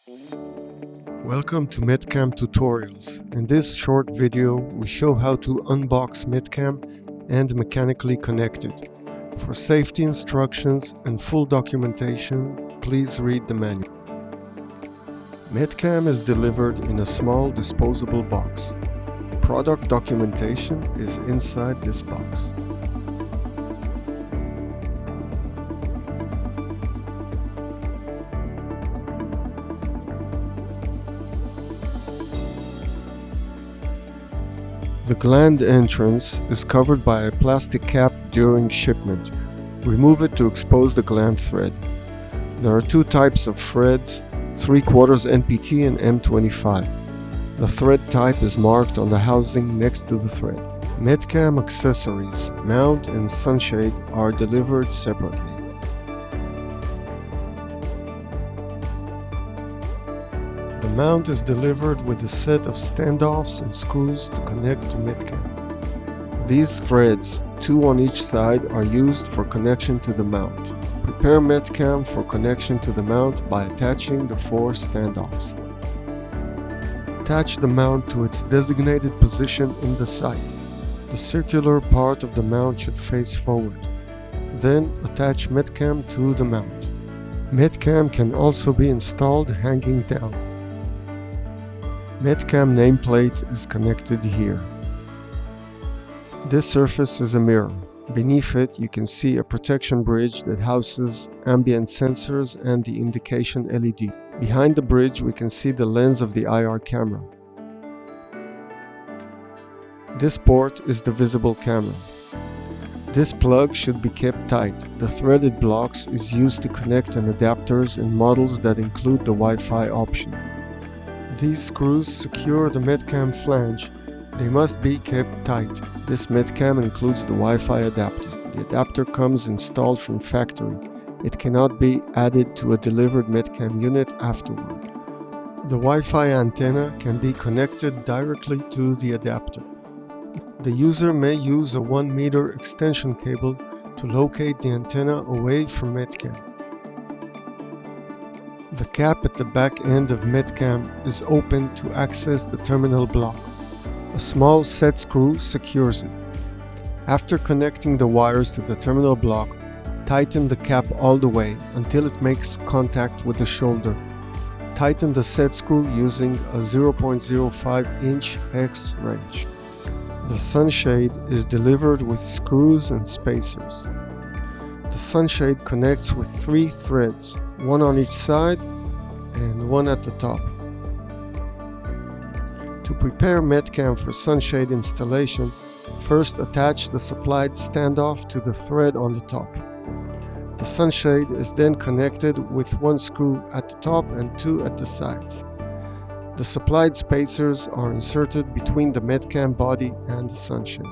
Welcome to MetCam Tutorials. In this short video, we show how to unbox MetCam and mechanically connect it. For safety instructions and full documentation, please read the manual. MetCam is delivered in a small disposable box. Product documentation is inside this box. The gland entrance is covered by a plastic cap during shipment. Remove it to expose the gland thread. There are two types of threads, 3/4 NPT and M25. The thread type is marked on the housing next to the thread. MetCam accessories, mount and sunshade are delivered separately. The mount is delivered with a set of standoffs and screws to connect to MetCam. These threads, 2 on each side, are used for connection to the mount. Prepare MetCam for connection to the mount by attaching the 4 standoffs. Attach the mount to its designated position in the site. The circular part of the mount should face forward. Then attach MetCam to the mount. MetCam can also be installed hanging down. MetCam nameplate is connected here. This surface is a mirror. Beneath it, you can see a protection bridge that houses ambient sensors and the indication LED. Behind the bridge, we can see the lens of the IR camera. This port is the visible camera. This plug should be kept tight. The threaded blocks is used to connect an adapters in models that include the Wi-Fi option. These screws secure the MetCam flange. They must be kept tight. This MetCam includes the Wi-Fi adapter. The adapter comes installed from factory. It cannot be added to a delivered MetCam unit afterward. The Wi-Fi antenna can be connected directly to the adapter. The user may use a 1 meter extension cable to locate the antenna away from MetCam. The cap at the back end of MetCam is open to access the terminal block. A small set screw secures it. After connecting the wires to the terminal block, tighten the cap all the way until it makes contact with the shoulder. Tighten the set screw using a 0.05-inch hex wrench. The sunshade is delivered with screws and spacers. The sunshade connects with 3 threads, 1 on each side and 1 at the top. To prepare MetCam for sunshade installation, first attach the supplied standoff to the thread on the top. The sunshade is then connected with 1 screw at the top and 2 at the sides. The supplied spacers are inserted between the MetCam body and the sunshade.